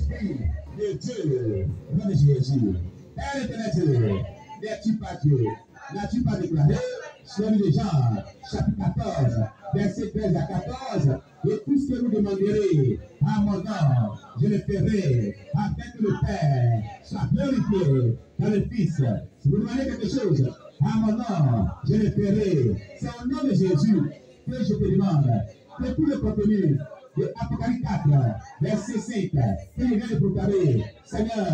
l'Esprit de Dieu, au nom de Jésus. Elle était Dieu, n'es-tu pas Dieu? N'as-tu pas déclaré sur le livre de Jean, chapitre 14, verset 13 à 14, et tout ce que vous demanderez à mon nom, je le ferai, afin que le Père soit glorifié dans le Fils. Si vous demandez quelque chose à mon nom, je le ferai. C'est au nom de Jésus que je te demande que tout le contenu de Apocalypse 4, verset 5, que je viens de proclamer, Seigneur,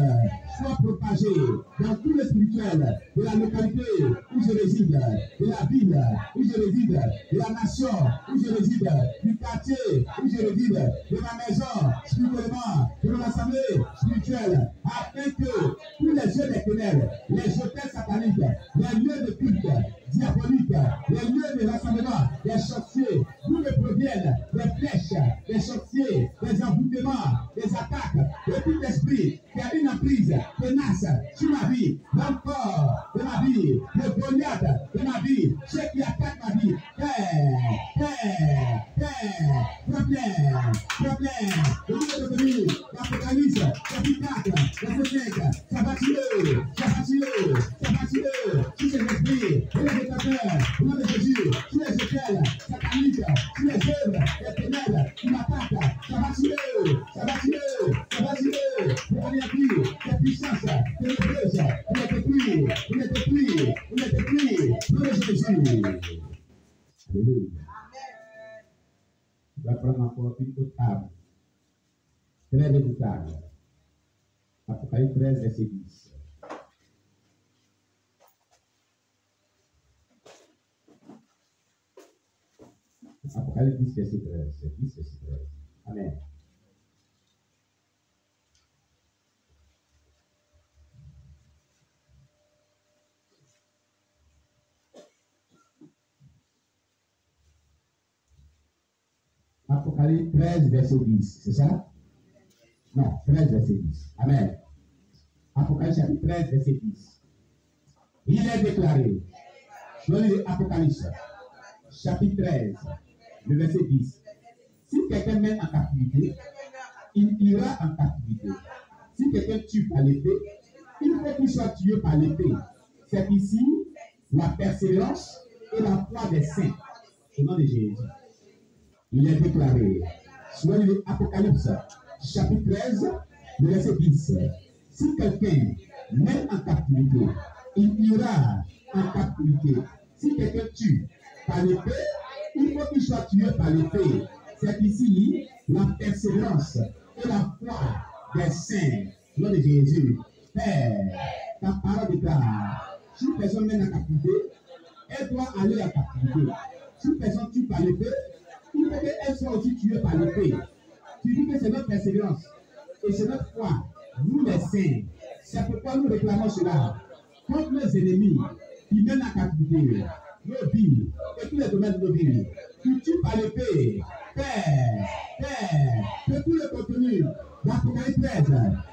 soit propagé dans tout le spirituel de la localité où je réside, de la ville où je réside, de la nation où je réside, du quartier où je réside, de ma maison spirituellement, de mon assemblée spirituelle, afin que tous les yeux des ténèbres, les hôtels sataniques, les lieux de culte diaboliques, les lieux de rassemblement des sorciers, d'où me proviennent des flèches, des sorciers, des envoûtements, des attaques, de tout esprit qui a une emprise tenace sur ma vie, l'encore de ma vie, le Goliath de ma vie, ceux qui attaquent ma vie, problème, le livre de Denis, l'Apocalypse, chapitre 4, verset 5, ça va tuer, tous ces esprits, et les détenteurs, au nom de Jésus, tous les hôtels sataniques, tous les œuvres des ténèbres qui m'attaquent, ça va tuer, pour anéantir ces puissances ténébreuses, pour les détruire, au nom de Jésus. Alléluia. Je vais prendre encore une autre arme, très redoutable. Apocalypse 13, verset 10. Apocalypse 10, verset 13. 10, verset 13. Amen. Apocalypse 13, verset 10. C'est ça? Non, 13, verset 10. Amen. Apocalypse chapitre 13, verset 10. Il est déclaré, dans l'Apocalypse, chapitre 13, le verset 10. Si quelqu'un mène en captivité, il ira en captivité. Si quelqu'un tue par l'épée, il faut qu'il soit tué par l'épée. C'est ici la persévérance et la foi des saints, au nom de Jésus. Il est déclaré, sur l'Apocalypse, chapitre 13, le verset 10. Si quelqu'un mène en captivité, il ira en captivité. Si quelqu'un tue par l'épée, il faut qu'il soit tué par l'épée. C'est ici la persévérance et la foi des saints, au nom de Jésus. Père, ta parole déclare, si une personne mène en captivité, elle doit aller en captivité. Si une personne tue par l'épée, il faut qu'elle soit aussi tuée par l'épée. Tu dis que c'est notre persévérance et c'est notre foi, nous les saints. C'est pourquoi nous réclamons cela contre nos ennemis qui mènent en captivité nos vies et tous les domaines de nos vies. Tu tues par l'épée, Père, que tout le contenu d'Apocalypse 13,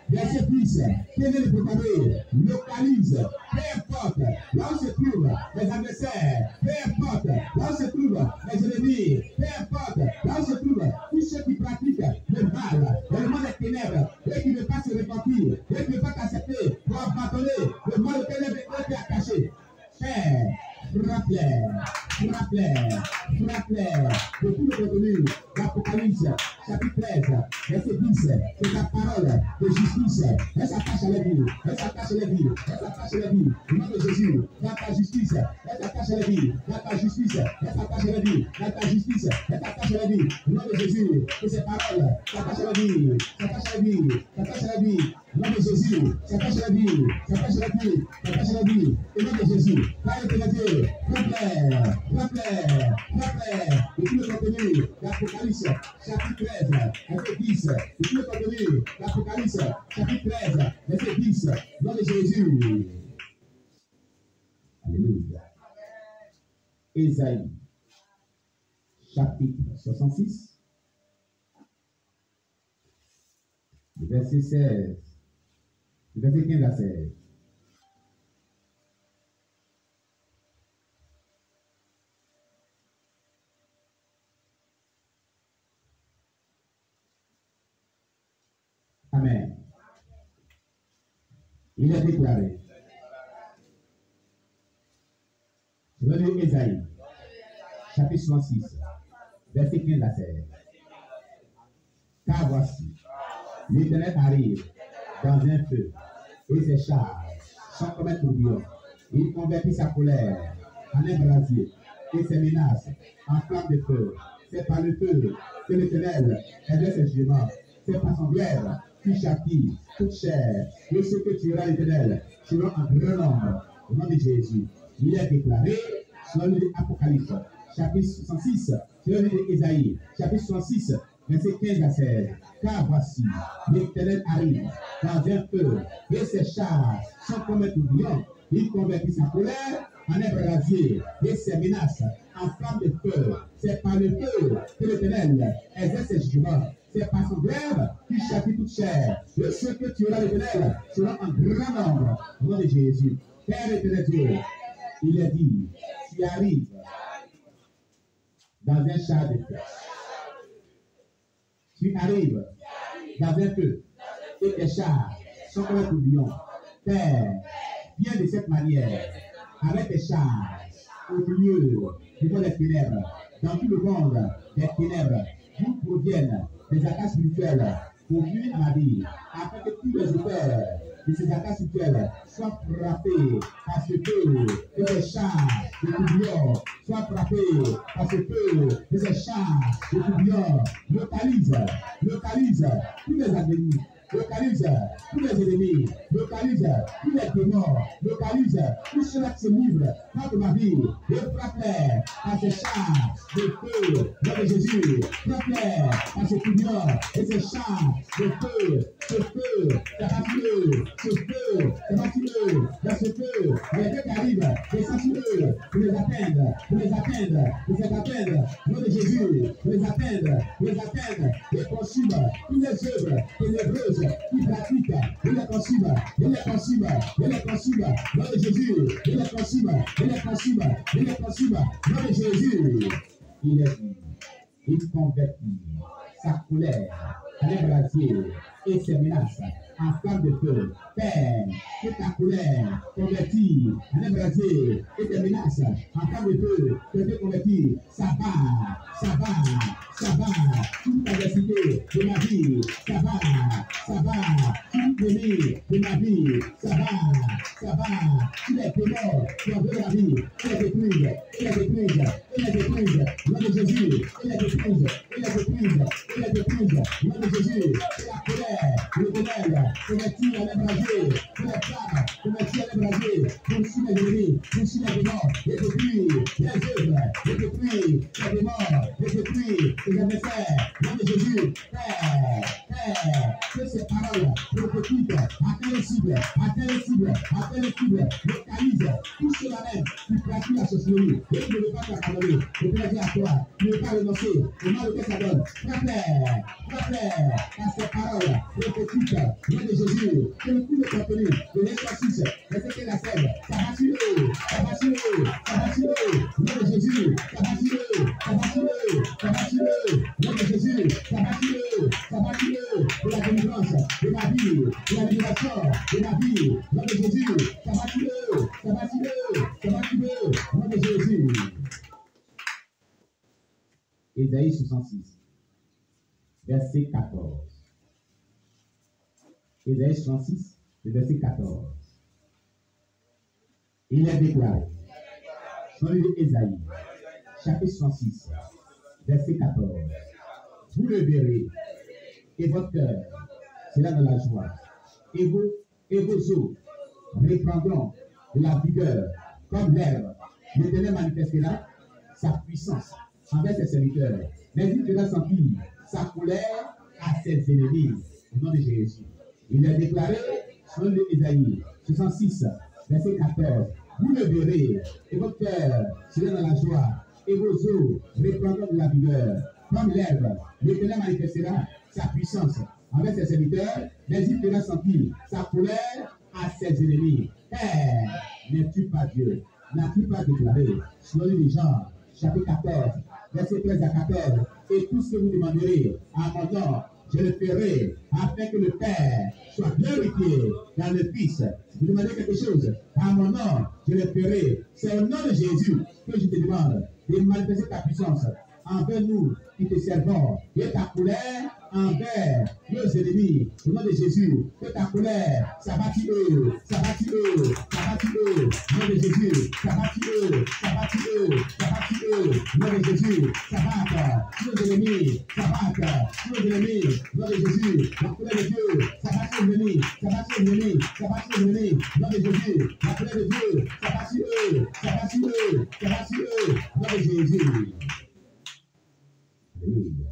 verset 10, qui vient de proclamer, localise, peu importe là où se trouvent les adversaires, peu importe là où se trouvent les ennemis, peu importe là où se trouvent tous ceux qui pratiquent le mal, le monde des ténèbres, et qui ne veulent pas se repentir, et qui ne veulent pas t'accepter pour abandonner le mal auquel elle est caché. Père, frappe-les de tout le contenu d'Apocalypse, chapitre 13, verset 10, c'est ta parole de justice. Elle s'attache à la vie, au nom de Jésus, dans ta justice, elle s'attache à la vie, dans ta justice, elle s'attache à la vie, dans ta justice, elle s'attache à la vie, au nom de Jésus, que ces paroles s'attachent à la vie, s'attachent à la vie, s'attachent à la vie, au nom de Jésus, s'attachent à la vie, s'attachent à la vie, s'attachent à la vie, au nom de Jésus, Père de Dieu, rappelez, de tout le contenu d'Apocalypse, chapitre 13, verset 10, de tout le contenu d'Apocalypse, chapitre 13, verset 10, au nom de Jésus. Alléluia. Ésaïe, chapitre 66, verset 16, verset 15 à 16. Amen. Il est déclaré. Je vais lire Ésaïe, chapitre 66, verset 15 à 16. Car voici, l'Éternel arrive dans un feu, et ses chars sont comme un tourbillon. Il convertit sa colère en un brasier, et ses menaces en flamme de feu. C'est par le feu que l'Éternel exerce ses jugements. C'est par son glaive qui châtie toute chair. Et ce que tu auras l'Éternel selon un grand nombre. Au nom de Jésus, il est déclaré selon l'Apocalypse, chapitre 66, selon l'Ésaïe, chapitre 66, verset 15 à 16. Car voici, l'Éternel arrive dans un feu, et ses chars sont comme un tourbillon. Il convertit sa colère en un brasier, et ses menaces en flamme de feu. C'est par le feu que l'Éternel exerce ses jugements. C'est par son glaive qui châtie toute chair. Et ce que tu auras l'Éternel selon un grand nombre. Au nom de Jésus. Père éternel Dieu, il est dit, tu arrives dans un char de feu. Tu arrives dans un feu et tes chars sont comme un tourbillon. Père, viens de cette manière avec tes chars au milieu du monde des ténèbres, dans tout le monde des ténèbres, d'où proviennent des attaques spirituelles pour nuire à ma vie, afin que tous les auteurs de ces attaques spirituelles soient frappés par ce feu de ces chars de tourbillon, soient frappés par ce feu de ces chars de tourbillon. Localise tous les ennemis. Localise tous les ennemis, localise tous les démons, localise tous ceux qui se livrent contre ma vie, et frappe-les à ces chars de feu, nom de Jésus, frappe-les à ces tourbillons et ces chars de feu, ce feu, c'est facile, ce feu, c'est facile, dans ce feu, les deux qui arrivent, c'est facile, pour les atteindre, pour les atteindre, nom de Jésus, pour les atteindre, et consume toutes les œuvres ténébreuses qui pratique, il les consume, nom de Jésus, il les consume, nom de Jésus. Il est dit, il convertit sa colère en un brasier et ses menaces en flamme de feu. Père, que ta colère convertie en un brasier et tes menaces en flamme de feu, que tu convertis, ça va, toute adversité de ma vie, ça va, toute l'ennemi de ma vie, ça va, tous les ténèbres qui ont de la vie, il les détruise, nom de Jésus, il les détruise, nom de Jésus, et la colère, le ténèbre, convertis en un brasier, que les flammes, convertis en un brasier, poursuis les ennemis, poursuis les démons, et détruis les œuvres, et détruis les démons, et détruis les adversaires, nom de Jésus, Père, que ces paroles prophétiques atteignent les cibles, localise tout cela même qui pratique la sorcellerie, et qui ne veut pas t'abandonner, je te le dis à toi, tu ne veux pas renoncer, au mal auquel ça donne, frappe-les, à ces paroles prophétiques, nom de Jésus, que tout le contenu de l'exorcisme, respectez la scène, ça va sur eux, nom de Jésus, ça va sur eux, nom de Jésus, ça va sur eux, de la délivrance, de ma vie, de la libération, de ma vie, nom de Jésus, ça va sur eux, nom de Jésus. Ésaïe 66, verset 14. Ésaïe 66, le verset 14. Il est déclaré, dans le livre d'Ésaïe, chapitre 66, verset 14. Vous le verrez, et votre cœur sera dans la joie, et vos os reprendront de la vigueur comme l'herbe. L'Éternel manifestera sa puissance envers ses serviteurs, mais il fera sentir sa colère à ses ennemis. Au nom de Jésus. Il est déclaré sur l'Ésaïe 66, verset 14. Vous le verrez, et votre cœur sera dans la joie, et vos os reprendront de la vigueur comme l'herbe. L'Éternel manifestera sa puissance envers ses serviteurs, mais il fera sentir sa colère à ses ennemis. Père, n'es-tu pas Dieu? N'as-tu pas déclaré sur les gens, chapitre 14, verset 13 à 14, et tout ce que vous demanderez à mon nom, je le ferai, afin que le Père soit glorifié dans le Fils. Vous demandez quelque chose, à mon nom, je le ferai. C'est au nom de Jésus que je te demande de manifester ta puissance envers nous qui te servons, et ta colère envers nos ennemis. Au nom de Jésus, que ta colère s'abattit eux, s'abattit eux, s'abattit eux. Au nom de Jésus, s'abattit eux, s'abattit eux, s'abattit eux. Au nom de Jésus, s'abatte sur nos ennemis, s'abatte sur nos ennemis. Au nom de Jésus, la colère de Dieu s'abattit sur nos ennemis, s'abattit sur nos ennemis, s'abattit sur nos ennemis. Au nom de Jésus, la colère de Dieu s'abattit eux, s'abattit eux, s'abattit eux. Au nom de Jésus. Alléluia.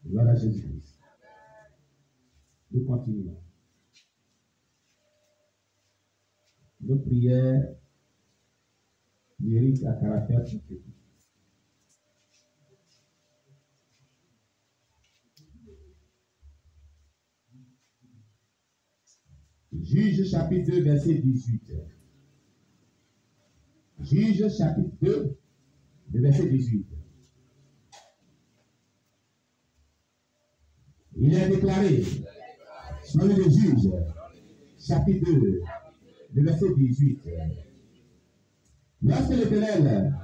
Gloire à Jésus-Christ. Nous continuons. Nos prières méritent à caractère prophétique. Juge chapitre 2, verset 18. Juge chapitre 2, verset 18. Il est déclaré, selon le juge, chapitre 2, verset 18. Lorsque l'Éternel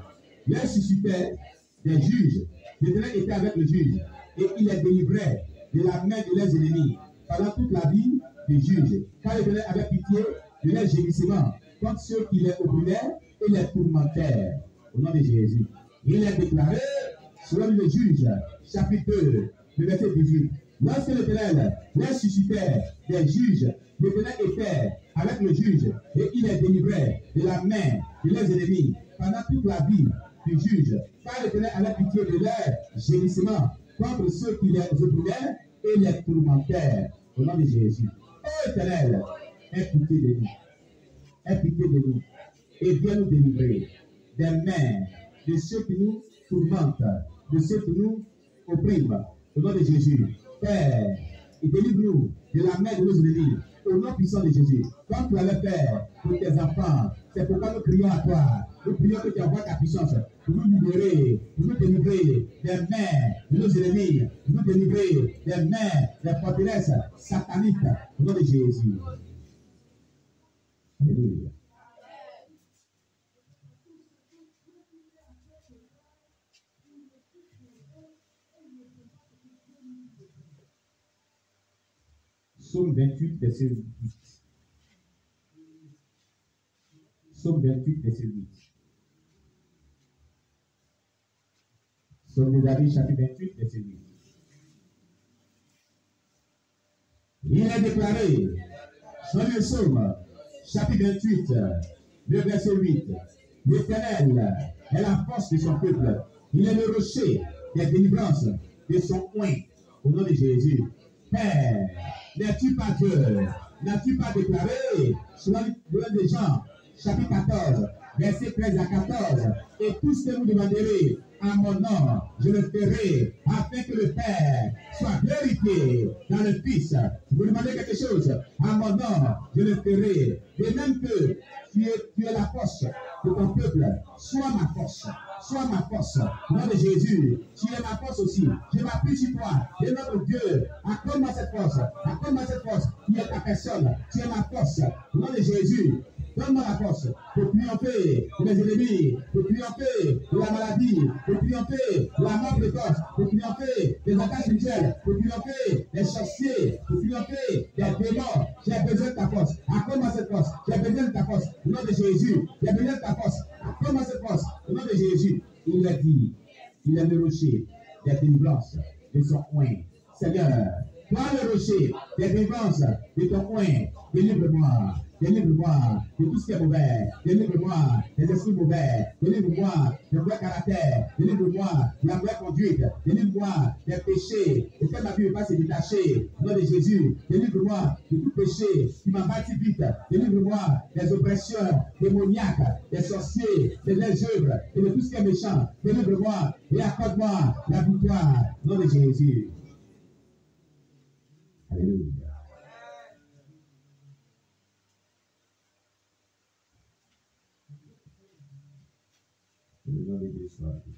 leur suscitait des juges, l'Éternel était avec le juge et il les délivrait de la main de leurs ennemis pendant toute la vie des juges, car l'Éternel avait pitié de leurs gémissements contre ceux qui les opprimaient et les tourmentèrent. Au nom de Jésus. Il est déclaré, selon le juge, chapitre 2, verset 18. Lorsque l'Éternel leur suscitait des juges, l'Éternel était avec le juge et il les délivrait de la main de leurs ennemis pendant toute la vie du juge, car l'Éternel avait pitié de leurs gémissements contre ceux qui les opprimaient et les tourmentèrent. Au nom de Jésus. Ô Éternel, aie pitié de nous. Aie pitié de nous et viens nous délivrer des mains de ceux qui nous tourmentent, de ceux qui nous oppriment. Au nom de Jésus. Père, et délivre-nous de la main de nos ennemis. Au nom puissant de Jésus. Comme tu allais faire pour tes enfants, c'est pourquoi nous crions à toi. Nous prions que tu envoies ta puissance pour nous libérer, pour nous délivrer des mains de nos ennemis, pour nous délivrer des mains des forteresses sataniques. Au nom de Jésus. Alléluia. Psaume 28, verset 8. Psaume 28, verset 8. Psaume de David, chapitre 28, verset 8. Il est déclaré, dans le psaume, chapitre 28, le verset 8. L'Éternel est la force de son peuple. Il est le rocher des délivrances de son oint. Au nom de Jésus. Père, n'es-tu pas Dieu? N'as-tu pas déclaré, selon le Jean, chapitre 14, verset 13 à 14, et tout ce que vous demanderez à mon nom, je le ferai, afin que le Père soit glorifié dans le Fils. Vous demandez quelque chose à mon nom, je le ferai. Et même que tu es la force de ton peuple, sois ma force. Sois ma force. Au nom de Jésus, tu es ma force aussi. Je m'appuie sur toi. Et notre Dieu, accorde-moi cette force. Accorde-moi cette force. Tu es ta personne. Tu es ma force. Au nom de Jésus, donne-moi la force pour triompher de mes ennemis, pour triompher de la maladie, pour triompher de la mort précoce, pour triompher des attaques spirituelles, pour triompher des sorciers, pour triompher des démons. J'ai besoin de ta force. Accorde-moi cette force. J'ai besoin de ta force. Au nom de Jésus, j'ai besoin de ta force. Accorde-moi cette force. Au nom de Jésus, il a dit, il est le rocher des délivrances de son oint. Seigneur, toi le rocher des délivrances de ton oint, délivre-moi. Délivre-moi de tout ce qui est mauvais. Délivre-moi des esprits mauvais. Délivre-moi de mauvais caractère. Délivre-moi de la mauvaise conduite. Délivre-moi des péchés. Et que ma vie ne va pas se détacher. Au nom de Jésus, délivre-moi de tout péché qui m'a bâti vite. Délivre-moi des oppressions démoniaques, des sorciers, des œuvres et de tout ce qui est méchant. Délivre-moi et accorde-moi la victoire. Au nom de Jésus. Alléluia. Le nom de Dieu soit béni.